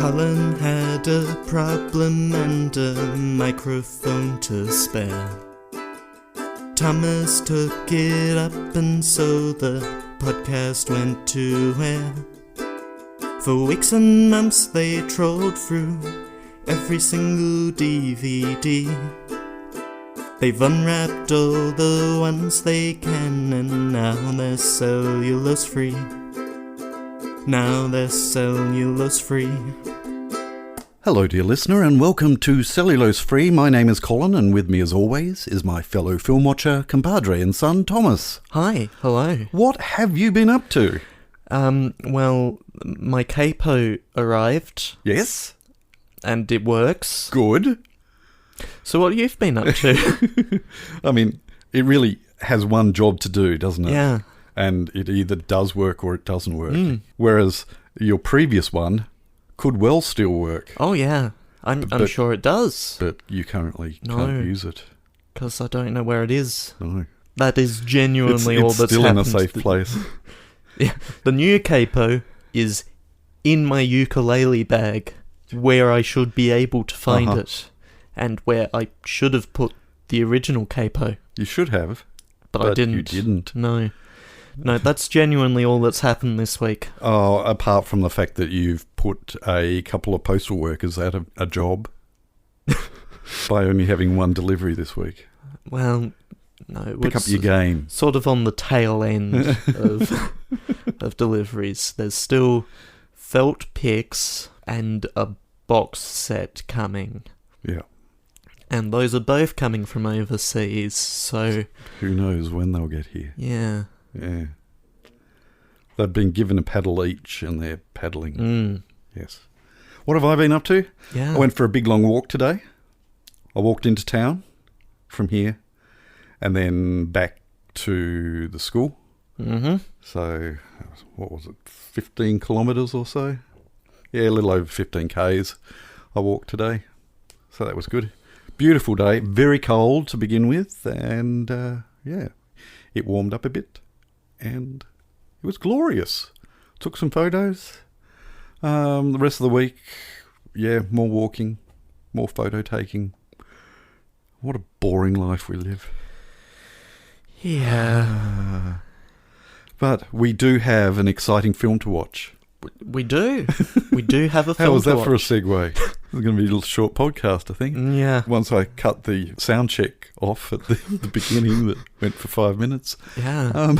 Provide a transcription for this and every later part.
Colin had a problem and a microphone to spare. Thomas took it up and so the podcast went to air. For weeks and months they trawled through every single DVD. They've unwrapped all the ones they can and now they're cellulose free. Now they're cellulose free. Hello dear listener and welcome to Cellulose Free. My name is Colin and with me as always is my fellow film watcher, compadre and son Thomas. Hi, hello. What have you been up to? Well, my capo arrived. Yes? And it works. Good. So what have you been up to? I mean, it really has one job to do, doesn't it? Yeah. And it either does work or it doesn't work. Whereas your previous one could well still work. Oh yeah, I'm sure it does. But you currently can't use it. Because I don't know where it is. No. That is genuinely all that's still happened. in a safe place. Yeah, the new capo is in my ukulele bag, where I should be able to find it, and where I should have put the original capo. You should have. But I didn't. You didn't. No, that's genuinely all that's happened this week. Oh, apart from the fact that you've put a couple of postal workers out of a job by only having one delivery this week. Well, no. Pick up your game. Sort of on the tail end of deliveries. There's still felt picks and a box set coming. Yeah. And those are both coming from overseas, so... Who knows when they'll get here. Yeah. Yeah. They've been given a paddle each and they're paddling. Yes. What have I been up to? Yeah. I went for a big long walk today. I walked into town from here and then back to the school. Mm-hmm. So, what was it, 15 kilometres or so? Yeah, a little over 15 Ks I walked today. So that was good. Beautiful day, very cold to begin with, and yeah, it warmed up a bit. And it was glorious. Took some photos. The rest of the week, yeah, more walking, more photo taking. What a boring life we live. Yeah. But we do have an exciting film to watch. We do. We do have a film to watch. How was that for a segue? It's going to be a little short podcast, I think. Yeah. Once I cut the sound check off at the beginning that went for 5 minutes. Yeah.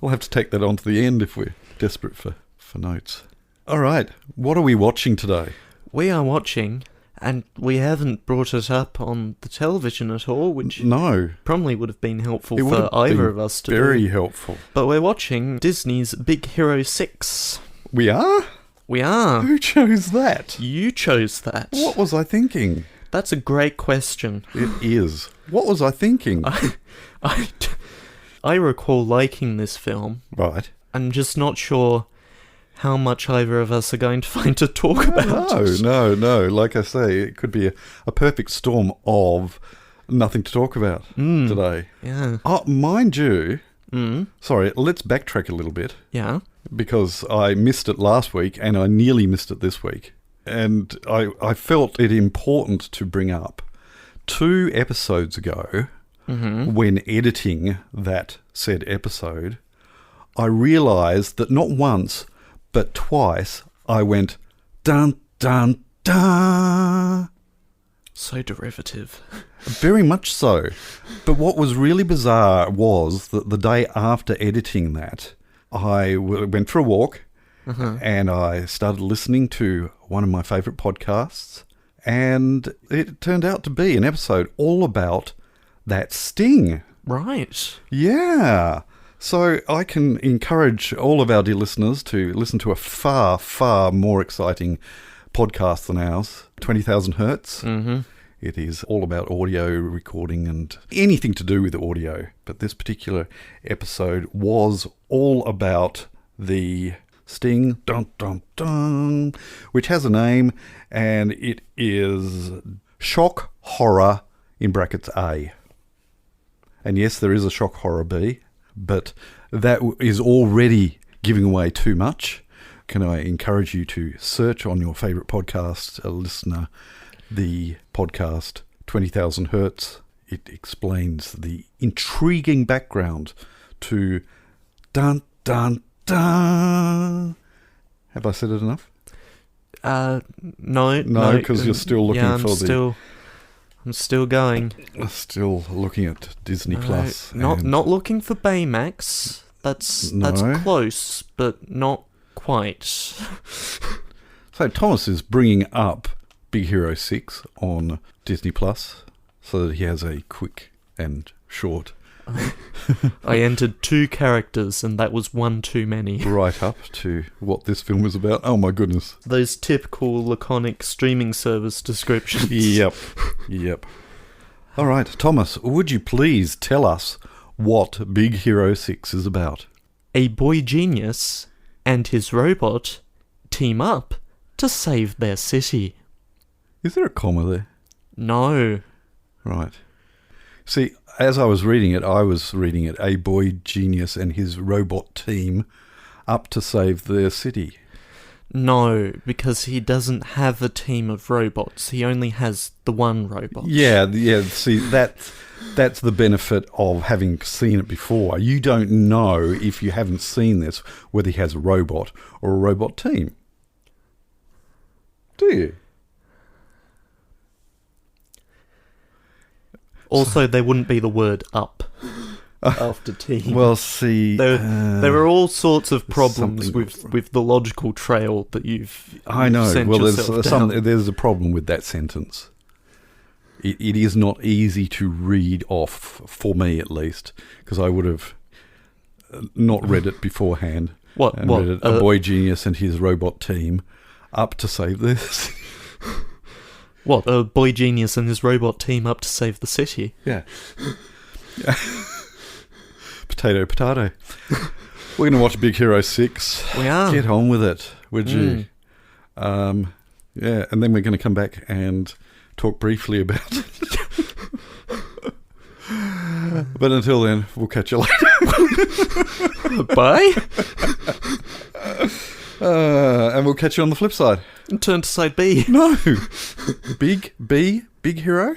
I'll have to take that on to the end if we're desperate for notes. All right. What are we watching today? We are watching, and we haven't brought it up on the television at all, which probably would have been helpful for either of us to do. Very helpful. But we're watching Disney's Big Hero 6. We are? We are. Who chose that? You chose that. What was I thinking? That's a great question. It is. What was I thinking? I recall liking this film. Right. I'm just not sure how much either of us are going to find to talk about. No. Like I say, it could be a perfect storm of nothing to talk about today. Yeah. Mind you, sorry, let's backtrack a little bit. Yeah. Because I missed it last week and I nearly missed it this week. And I felt it important to bring up 2 episodes ago, when editing that said episode, I realised that not once, but twice, I went, dun, dun, dun. So derivative. Very much so. But what was really bizarre was that the day after editing that, I went for a walk and I started listening to one of my favourite podcasts, and it turned out to be an episode all about that sting. Right. Yeah. So I can encourage all of our dear listeners to listen to a far, far more exciting podcast than ours, 20,000 Hertz. Mm-hmm. It is all about audio recording and anything to do with audio. But this particular episode was all about the sting, dun, dun, dun, which has a name, and it is Shock Horror in brackets A. And yes, there is a Shock Horror B, but that is already giving away too much, can I encourage you to search on your favourite podcast listener the podcast 20,000 Hertz. It explains the intriguing background to Dun Dun Dun. Have I said it enough? No, because you're still looking I'm still going. Still looking at Disney Plus. Not looking for Baymax. That's close, but not quite. So Thomas is bringing up Big Hero 6 on Disney Plus so that he has a quick and short. I entered 2 characters, and that was one too many. Right up to what this film was about. Oh my goodness. Those typical laconic streaming service descriptions. Yep. All right, Thomas, would you please tell us what Big Hero 6 is about? A boy genius and his robot team up to save their city. Is there a comma there? No. Right. See, as I was reading it, a boy genius and his robot team up to save their city. No, because he doesn't have a team of robots. He only has the one robot. Yeah. See, that's the benefit of having seen it before. You don't know, if you haven't seen this, whether he has a robot or a robot team. Do you? Also, there wouldn't be the word up after team. Well, see... There are all sorts of problems with the logical trail that you've I know. sent Well, yourself down. there's a problem with that sentence. It is not easy to read off, for me at least, because I would have not read it beforehand. Read it, a boy genius and his robot team up to save this. What, a boy genius and his robot team up to save the city? Yeah. Potato. We're going to watch Big Hero 6. We are. Get on with it, would you? And then we're going to come back and talk briefly about it. But until then, we'll catch you later. Bye. And we'll catch you on the flip side. And turn to side B. No. Big Hero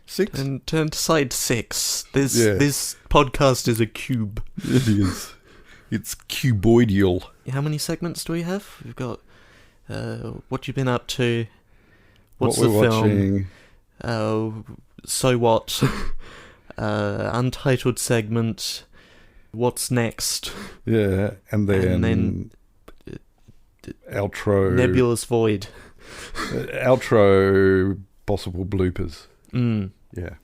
6? And turn to side 6. This podcast is a cube. It is. It's cuboidial. How many segments do we have? We've got what you've been up to. What's what the we're film? watching. So what? Untitled segment. What's next? Yeah, and then outro. Nebulous Void. Outro possible bloopers. Yeah.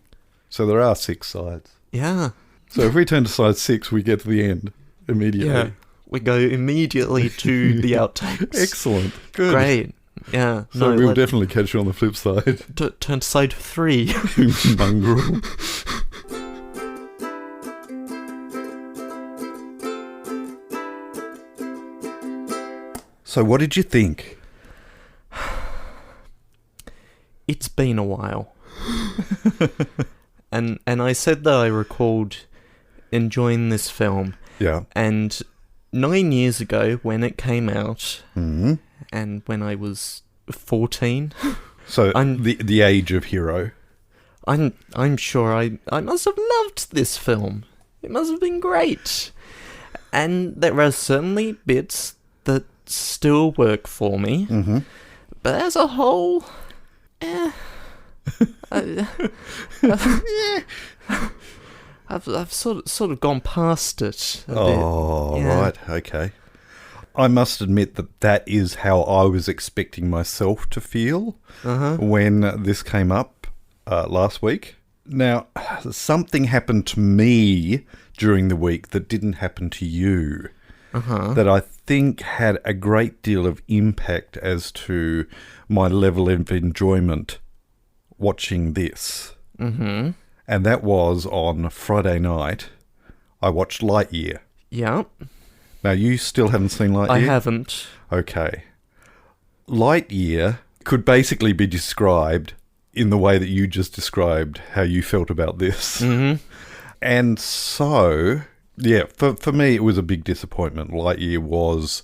So there are 6 sides. Yeah. So if we turn to side 6, we get to the end immediately. Yeah. We go immediately to the outtakes. Excellent. Good. Great. Yeah. So we'll definitely catch you on the flip side. Turn to side 3. Mongrel. So what did you think? It's been a while. and I said that I recalled enjoying this film. Yeah. And 9 years ago, when it came out, Mm-hmm. and when I was 14, So the age of Hero. I'm sure I must have loved this film. It must have been great. And there are certainly bits that still work for me. Mm-hmm. But as a whole, I've sort of gone past it a bit. Yeah. Right, okay. I must admit that is how I was expecting myself to feel when this came up last week. Now, something happened to me during the week that didn't happen to you, that I think had a great deal of impact as to my level of enjoyment watching this. Mm-hmm. And that was on Friday night, I watched Lightyear. Yeah. Now, you still haven't seen Lightyear? I haven't. Okay. Lightyear could basically be described in the way that you just described how you felt about this. Mm-hmm. And so, yeah, for me, it was a big disappointment. Lightyear was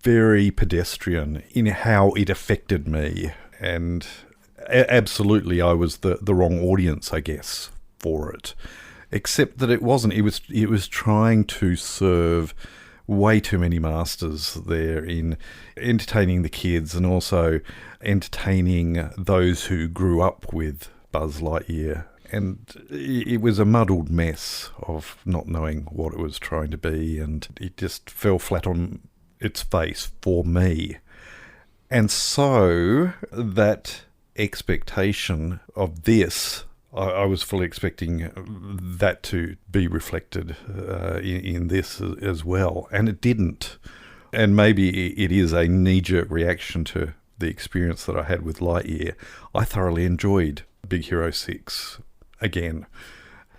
very pedestrian in how it affected me. And absolutely, I was the wrong audience, I guess, for it. Except that it wasn't. It was trying to serve way too many masters there in entertaining the kids and also entertaining those who grew up with Buzz Lightyear. And it was a muddled mess of not knowing what it was trying to be, and it just fell flat on its face for me. And so that expectation of this, I was fully expecting that to be reflected in this as well, and it didn't. And maybe it is a knee-jerk reaction to the experience that I had with Lightyear. I thoroughly enjoyed Big Hero 6 again.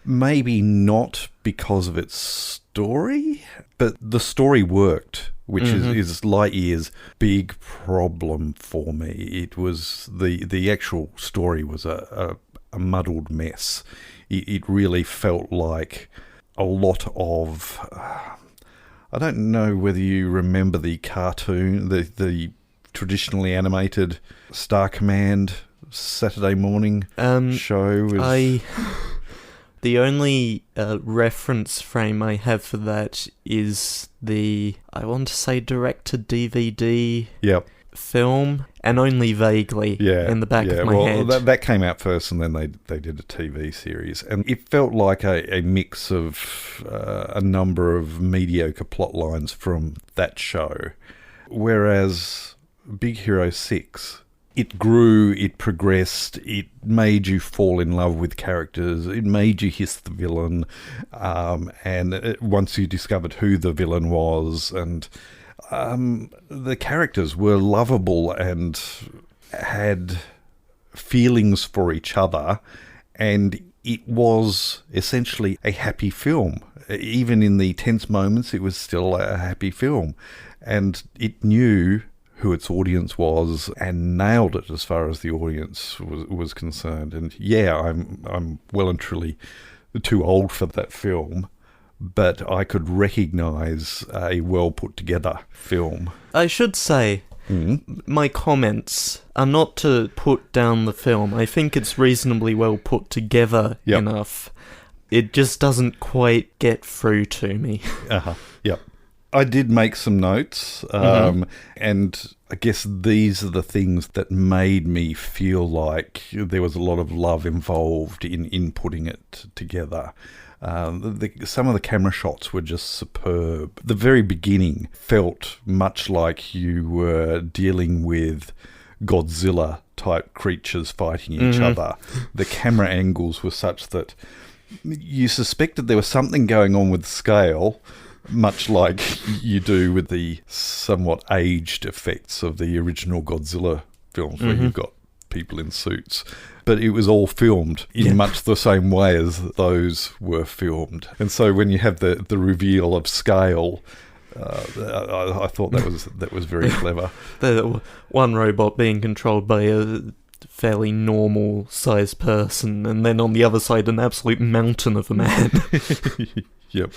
Maybe not because of its story, but the story worked, which is Lightyear's big problem for me. It was the actual story was a muddled mess. It really felt like a lot of... I don't know whether you remember the cartoon, the traditionally animated Star Command Saturday morning show. The only reference frame I have for that is the, I want to say, direct-to-DVD film, and only vaguely in the back of my head. That came out first, and then they did a TV series. And it felt like a mix of a number of mediocre plot lines from that show. Whereas Big Hero 6... it grew, it progressed, it made you fall in love with characters, it made you hiss the villain, and once you discovered who the villain was, and the characters were lovable and had feelings for each other, and it was essentially a happy film. Even in the tense moments, it was still a happy film, and it knew who its audience was and nailed it as far as the audience was concerned. And yeah, I'm well and truly too old for that film, but I could recognise a well put together film. I should say, my comments are not to put down the film. I think it's reasonably well put together enough. It just doesn't quite get through to me. Yep. I did make some notes, and I guess these are the things that made me feel like there was a lot of love involved in putting it together. Some of the camera shots were just superb. The very beginning felt much like you were dealing with Godzilla-type creatures fighting each other. The camera angles were such that you suspected there was something going on with scale, much like you do with the somewhat aged effects of the original Godzilla films, where you've got people in suits. But it was all filmed in much the same way as those were filmed. And so when you have the reveal of scale, I thought that was very clever. The one robot being controlled by a fairly normal sized person, and then on the other side an absolute mountain of a man. Yep.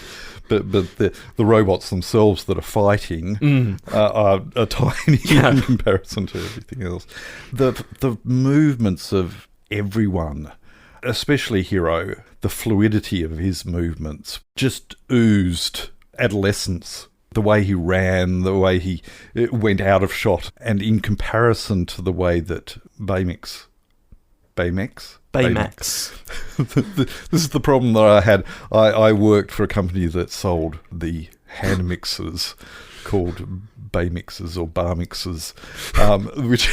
But the robots themselves that are fighting are tiny in comparison to everything else. The movements of everyone, especially Hero, the fluidity of his movements just oozed adolescence. The way he ran, the way he went out of shot, and in comparison to the way that Baymax. This is the problem that I had. I worked for a company that sold the hand mixers called Baymixers or Bar Mixers, which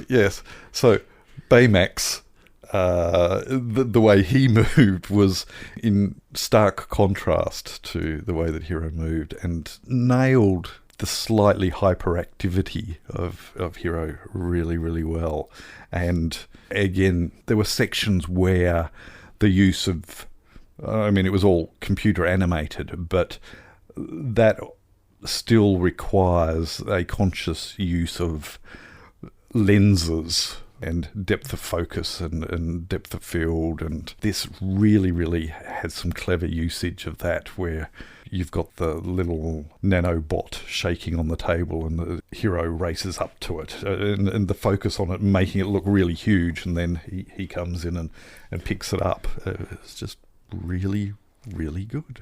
yes. So Baymax, the way he moved was in stark contrast to the way that Hero moved, and nailed the slightly hyperactivity of Hero really, really well. And again, there were sections where the use of, it was all computer animated, but that still requires a conscious use of lenses and depth of focus and depth of field, and this really, really had some clever usage of that, where you've got the little nanobot shaking on the table and the hero races up to it, and the focus on it making it look really huge, and then he comes in and picks it up. It's just really, really good.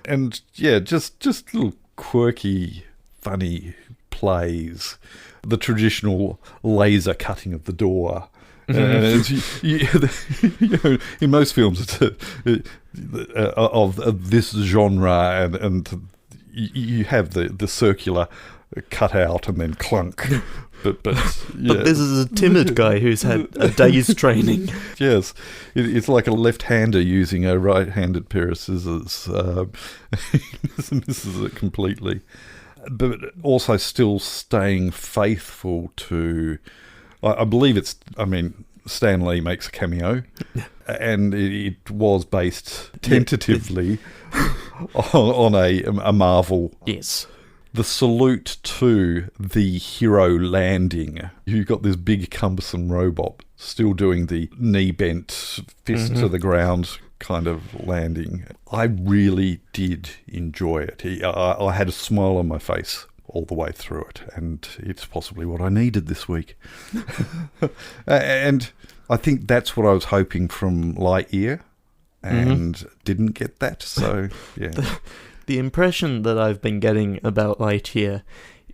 And yeah, just little quirky, funny plays. The traditional laser cutting of the door. And in most films of this genre, and you have the circular cut out and then clunk. But this is a timid guy who's had a day's training. Yes, it's like a left-hander using a right-handed pair of scissors. Misses it completely. But also still staying faithful to... I believe Stan Lee makes a cameo, and it was based tentatively on a Marvel... Yes. The salute to the hero landing. You've got this big cumbersome robot still doing the knee-bent, fist to the ground kind of landing. I really did enjoy it. I had a smile on my face all the way through it, and it's possibly what I needed this week. And I think that's what I was hoping from Lightyear, and didn't get that, so yeah. The impression that I've been getting about Lightyear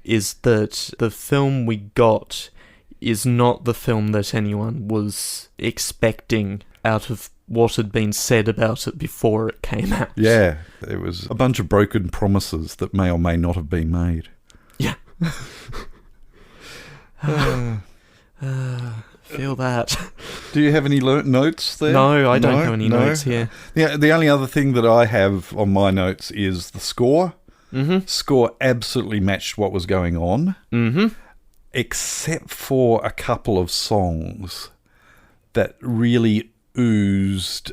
is that the film we got is not the film that anyone was expecting out of what had been said about it before it came out. Yeah, it was a bunch of broken promises that may or may not have been made. Yeah. Feel that. Do you have any notes there? No, I don't have any notes here. Yeah, the only other thing that I have on my notes is the score. Score absolutely matched what was going on, except for a couple of songs that really oozed...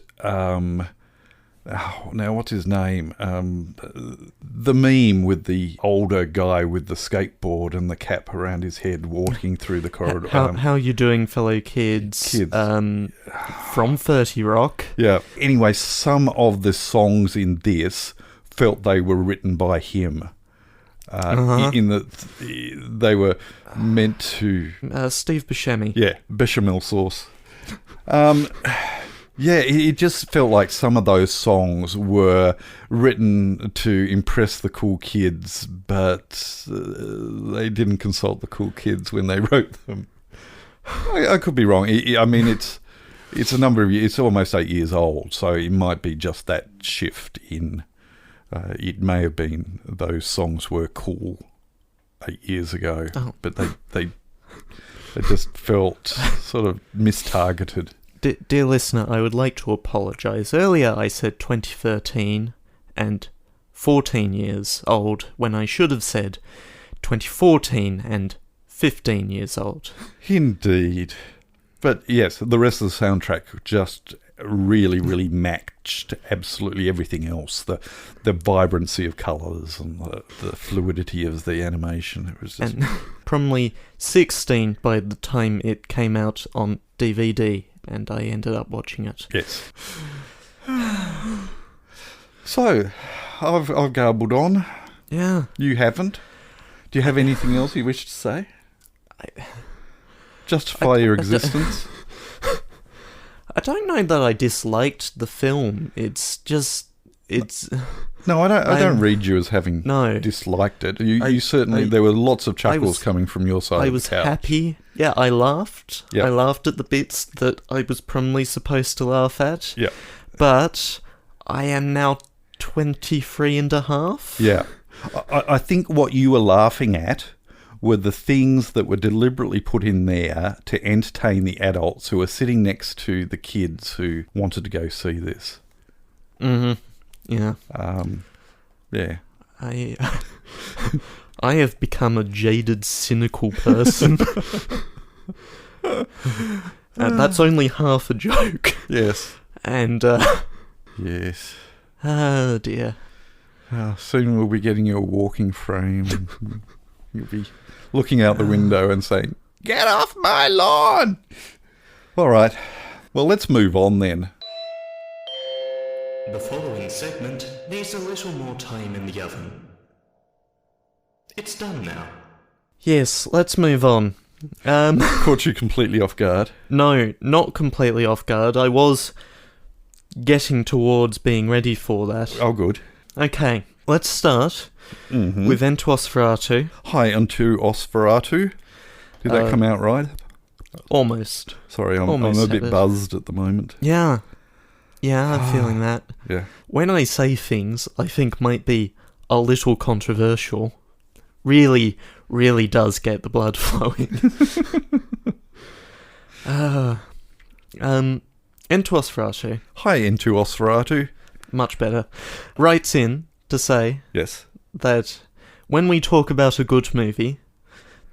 now, what's his name? The meme with the older guy with the skateboard and the cap around his head walking through the corridor. How you doing, fellow kids? From 30 Rock. Yeah. Anyway, some of the songs in this felt they were written by him. In that they were meant to... Steve Buscemi. Yeah, bechamel sauce. Yeah, it just felt like some of those songs were written to impress the cool kids, but they didn't consult the cool kids when they wrote them. I could be wrong. It's a number of years. It's almost 8 years old, so it might be just that shift in. It may have been those songs were cool 8 years ago, but they just felt sort of mistargeted. Dear listener, I would like to apologise. Earlier I said 2013 and 14 years old when I should have said 2014 and 15 years old. Indeed. But yes, the rest of the soundtrack just really, really matched absolutely everything else. The vibrancy of colours and the fluidity of the animation. It was just... And probably 16 by the time it came out on DVD. And I ended up watching it. Yes. So, I've garbled on. Yeah. You haven't. Do you have anything else you wish to say? Justify your existence. I don't know that I disliked the film. It's just... No, I don't read you as having disliked it. You certainly... there were lots of chuckles coming from your side of the couch. I was happy. Yeah, I laughed. Yep. I laughed at the bits that I was probably supposed to laugh at. Yeah. But I am now 23 and a half. Yeah. I think what you were laughing at were the things that were deliberately put in there to entertain the adults who were sitting next to the kids who wanted to go see this. Mm-hmm. Yeah. Yeah. I have become a jaded, cynical person. And that's only half a joke. Yes. And, yes. Oh, dear. Soon we'll be getting you a walking frame. You'll be looking out the window and saying, "Get off my lawn!" All right. Well, let's move on then. The following segment needs a little more time in the oven. It's done now. Yes, let's move on. Caught you completely off guard. No, not completely off guard. I was getting towards being ready for that. Oh, good. Okay, let's start with Entosferatu. Hi, unto Osferatu. Did that come out right? Almost. Sorry, I'm Almost a bit buzzed at the moment. Yeah, I'm feeling that. Yeah. When I say things I think might be a little controversial, really does get the blood flowing. Entosferatu. Hi, into Osferatu. Much better. Writes in to say Yes. that when we talk about a good movie,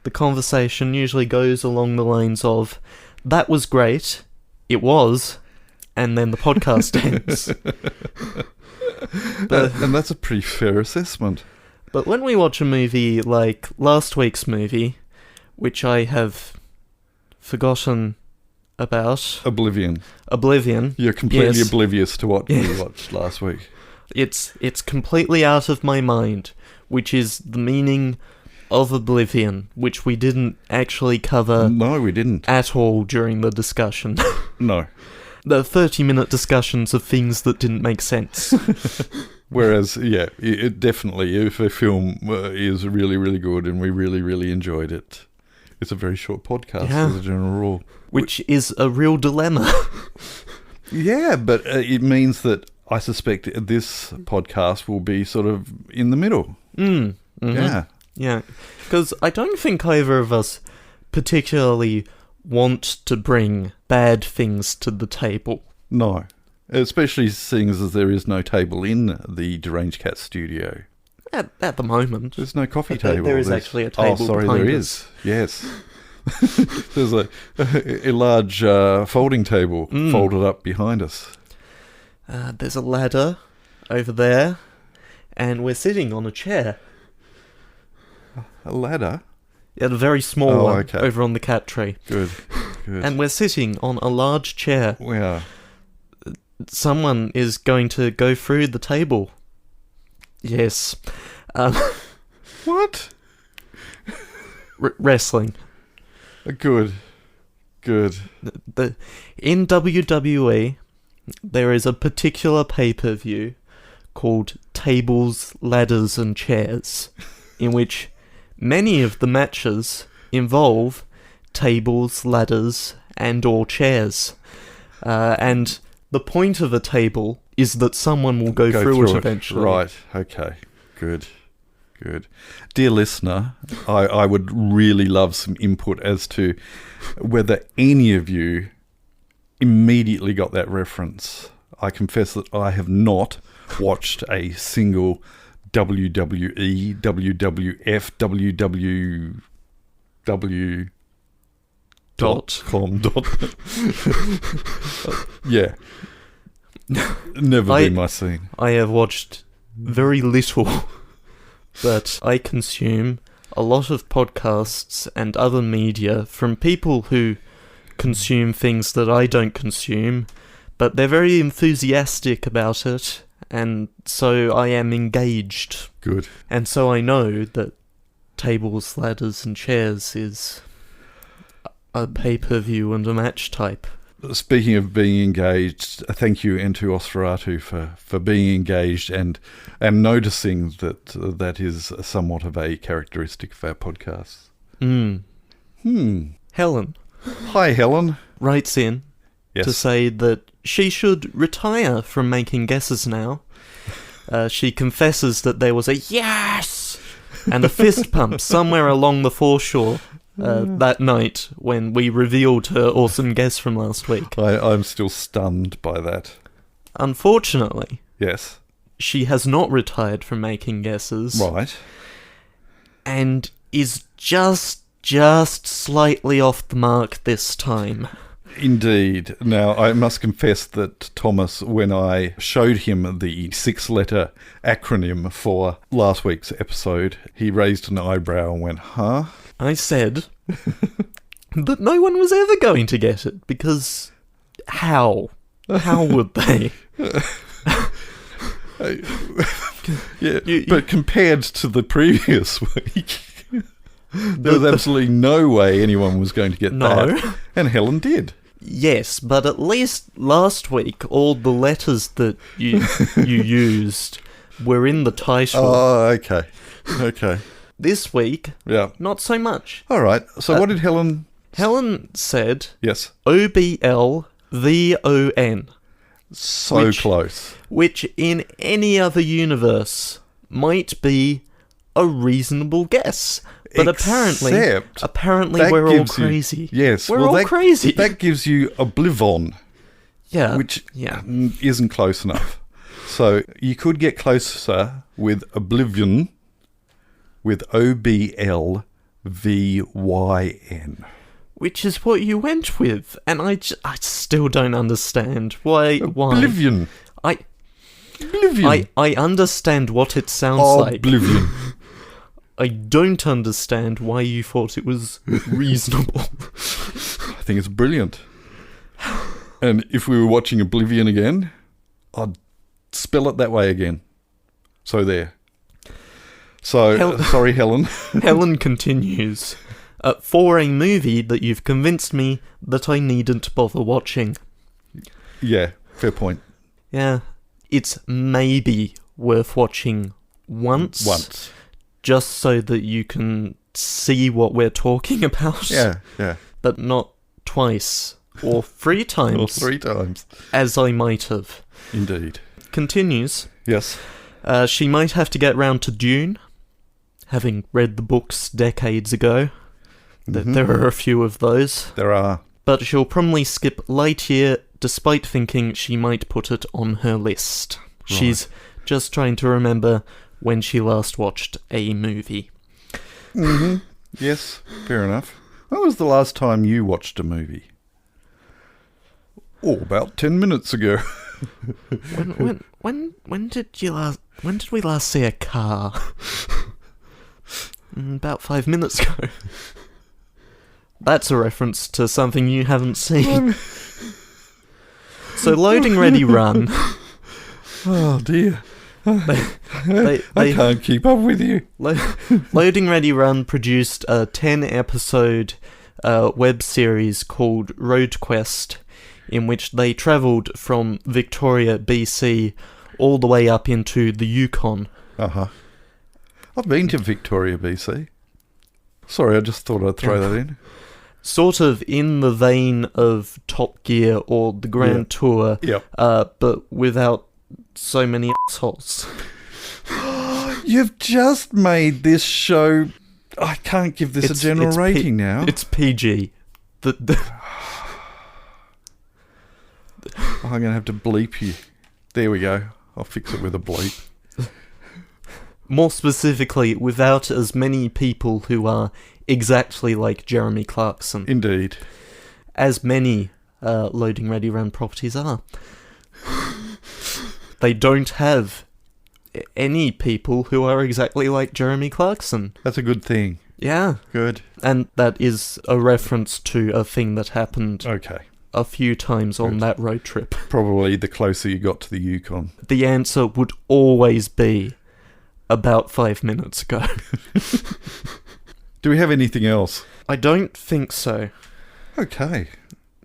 the conversation usually goes along the lines of, that was great, it was, and then the podcast ends. And that's a pretty fair assessment. But when we watch a movie like last week's movie, which I have forgotten about... Oblivion. Yes. You're completely oblivious to what we watched last week. It's completely out of my mind, which is the meaning of Oblivion, which we didn't actually cover... No, we didn't. At all during the discussion. No. The 30-minute discussions of things that didn't make sense. Whereas, yeah, it definitely, if a film is really, really good and we really, really enjoyed it, it's a very short podcast as a general rule. Which is a real dilemma. Yeah, but it means that I suspect this podcast will be sort of in the middle. Yeah. Yeah, because I don't think either of us particularly want to bring bad things to the table. No. Especially seeing as there is no table in the Deranged Cat studio. At the moment. There's no coffee table. There is actually a table. Oh, sorry, behind there us. is. Yes. There's a large folding table folded up behind us. There's a ladder over there, and we're sitting on a chair. A ladder? Yeah, the very small one okay. over on the cat tree. Good. And we're sitting on a large chair. We are. Someone is going to go through the table. Yes. What? Wrestling. Good. In WWE, there is a particular pay-per-view called Tables, Ladders and Chairs, in which many of the matches involve tables, ladders, and or chairs. And the point of a table is that someone will go through it eventually. Right, okay. Good. Dear listener, I would really love some input as to whether any of you immediately got that reference. I confess that I have not watched a single WWE, WWF, www.com. Yeah. Never been my scene. I have watched very little, but I consume a lot of podcasts and other media from people who consume things that I don't consume, but they're very enthusiastic about it, and so I am engaged. Good. And so I know that Tables, Ladders and Chairs is a pay-per-view and a match type. Speaking of being engaged, thank you, Entu Osferatu, for being engaged and noticing that is somewhat of a characteristic of our podcasts. Helen. Hi, Helen. Writes in to say that she should retire from making guesses now. She confesses that there was a yes and a fist pump somewhere along the foreshore that night when we revealed her awesome guess from last week. I'm still stunned by that. Unfortunately, yes, she has not retired from making guesses. Right. And is just slightly off the mark this time. Indeed. Now, I must confess that Thomas, when I showed him the 6-letter acronym for last week's episode, he raised an eyebrow and went, huh? I said that no one was ever going to get it, because how? How would they? Yeah, but compared to the previous week, there was absolutely no way anyone was going to get that. And Helen did. Yes, but at least last week, all the letters that you used were in the title. Oh, okay. Okay. This week, not so much. All right. So what did Helen... Helen said... Yes. OBLVON. So close. Which in any other universe might be a reasonable guess. But apparently we're all crazy. We're all crazy. That gives you Oblivon. Yeah. Which isn't close enough. So you could get closer with Oblivion with OBLVYN. Which is what you went with. And I still don't understand why. Oblivion. I understand what it sounds like. Oblivion. I don't understand why you thought it was reasonable. I think it's brilliant. And if we were watching Oblivion again, I'd spell it that way again. So there. So, sorry, Helen. Helen continues. For a movie that you've convinced me that I needn't bother watching. Yeah, fair point. Yeah. It's maybe worth watching once. Just so that you can see what we're talking about. Yeah. But not twice. Or 3 times. Or 3 times. As I might have. Indeed. Continues. Yes. She might have to get round to Dune, having read the books decades ago. There are a few of those. There are. But she'll probably skip Lightyear, despite thinking she might put it on her list. Right. She's just trying to remember when she last watched a movie. Yes, fair enough. When was the last time you watched a movie? Oh, about 10 minutes ago. When did we last see a car? About 5 minutes ago. That's a reference to something you haven't seen. So loading ready run. Oh dear. I can't keep up with you. Loading Ready Run produced a 10-episode web series called Road Quest, in which they travelled from Victoria, BC, all the way up into the Yukon. I've been to Victoria, BC. Sorry, I just thought I'd throw that in. Sort of in the vein of Top Gear or the Grand Tour, but without so many assholes. You've just made this show... I can't give this a general rating now. It's PG. I'm going to have to bleep you. There we go. I'll fix it with a bleep. More specifically, without as many people who are exactly like Jeremy Clarkson. Indeed. As many Loading Ready Run properties are. They don't have any people who are exactly like Jeremy Clarkson. That's a good thing. Yeah. Good. And that is a reference to a thing that happened a few times on that road trip. Probably the closer you got to the Yukon. The answer would always be about 5 minutes ago. Do we have anything else? I don't think so. Okay.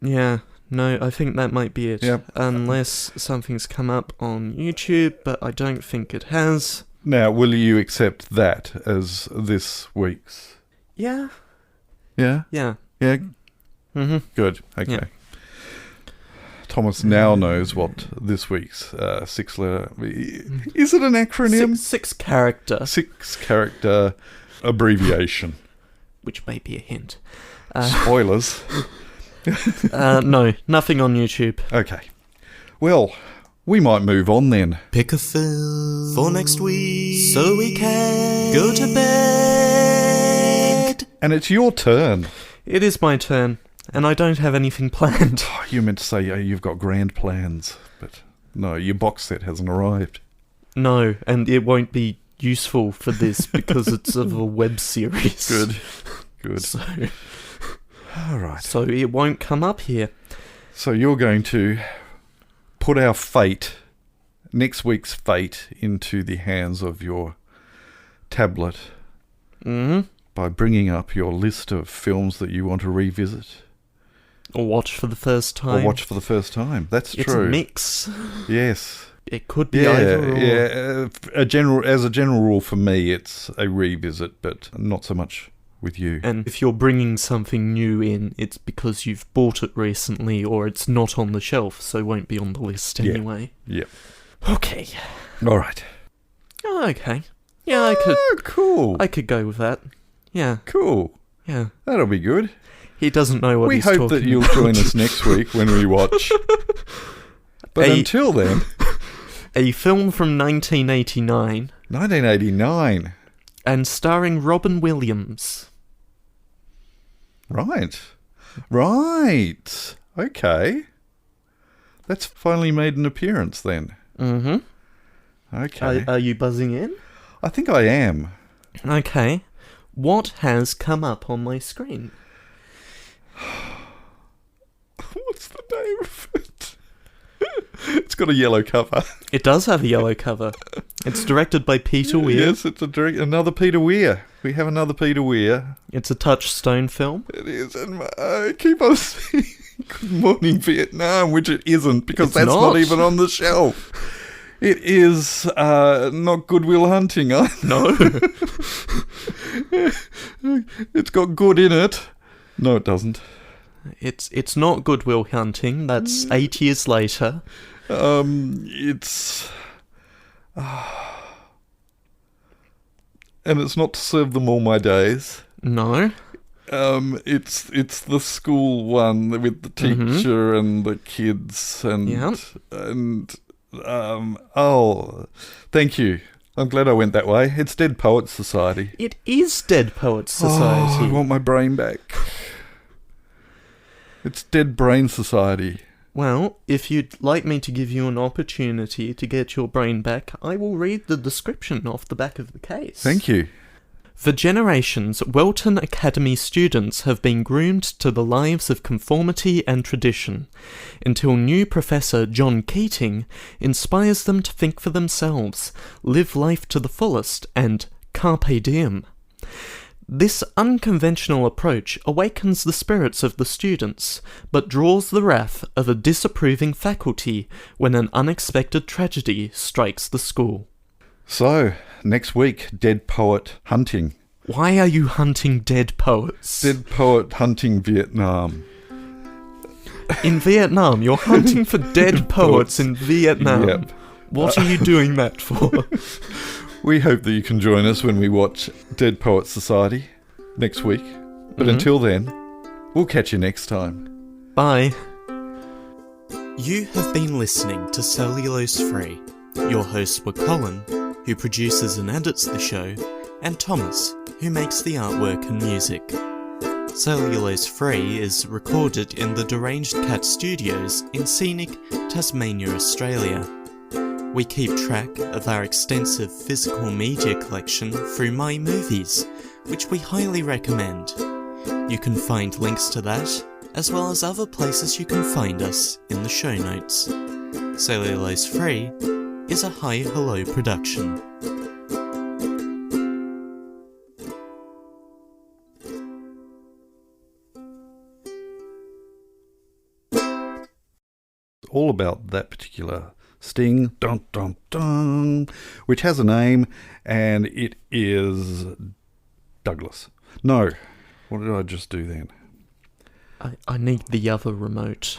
Yeah. No, I think that might be it. Yep. Unless something's come up on YouTube, but I don't think it has. Now, will you accept that as this week's? Yeah. Yeah? Yeah. Yeah? Mm-hmm. Good. Okay. Yeah. Thomas now knows what this week's 6-letter... Is it an acronym? Six character. 6-character abbreviation. Which may be a hint. Spoilers. No, nothing on YouTube. Okay. Well, we might move on then. Pick a film for next week so we can go to bed. And it's your turn. It is my turn, and I don't have anything planned. Oh, you meant to say you've got grand plans, but no, your box set hasn't arrived. No, and it won't be useful for this because it's of a web series. Good. So... All right. So it won't come up here. So you're going to put our fate next week's fate into the hands of your tablet by bringing up your list of films that you want to revisit. Or watch for the first time. That's true. It's a mix. Yes. It could be either or. Yeah. As a general rule for me, it's a revisit, but not so much with you. And if you're bringing something new in, it's because you've bought it recently or it's not on the shelf, so it won't be on the list anyway. Yeah. Okay. All right. Oh, okay. Yeah, I could... cool. I could go with that. Yeah. Cool. Yeah. That'll be good. He doesn't know what he's talking about. We hope that you'll join us next week when we watch. But until then... A film from 1989. 1989. And starring Robin Williams. Right. Okay. That's finally made an appearance then. Mm-hmm. Okay. Are you buzzing in? I think I am. Okay. What has come up on my screen? What's the name of it? It's got a yellow cover. It does have a yellow cover. It's directed by Peter Weir. Yes, it's another Peter Weir. We have another Peter Weir. It's a Touchstone film. It is, and I keep on saying Good Morning Vietnam, which it isn't, because that's not even on the shelf. It is not Good Will Hunting, No. It's got good in it. No, it doesn't. It's not Good Will Hunting. That's 8 years later. It's... and it's not To Serve Them All My Days. No. It's the school one with the teacher and the kids and thank you. I'm glad I went that way. It's Dead Poets Society. It is Dead Poets Society. I want my brain back. It's Dead Brain Society. Well, if you'd like me to give you an opportunity to get your brain back, I will read the description off the back of the case. Thank you. For generations, Welton Academy students have been groomed to the lives of conformity and tradition, until new Professor John Keating inspires them to think for themselves, live life to the fullest, and carpe diem. This unconventional approach awakens the spirits of the students, but draws the wrath of a disapproving faculty when an unexpected tragedy strikes the school. So, next week, Dead Poet Hunting. Why are you hunting dead poets? Dead Poet Hunting Vietnam. In Vietnam? You're hunting for dead poets in Vietnam? Yep. What are you doing that for? We hope that you can join us when we watch Dead Poets Society next week. But until then, we'll catch you next time. Bye. You have been listening to Cellulose Free. Your hosts were Colin, who produces and edits the show, and Thomas, who makes the artwork and music. Cellulose Free is recorded in the Deranged Cat Studios in scenic Tasmania, Australia. We keep track of our extensive physical media collection through My Movies, which we highly recommend. You can find links to that, as well as other places you can find us, in the show notes. Cellulose Free is a Hi Hello production. All about that particular sting, dun dun dun, which has a name, and it is Douglas. No, what did I just do then? I need the other remote.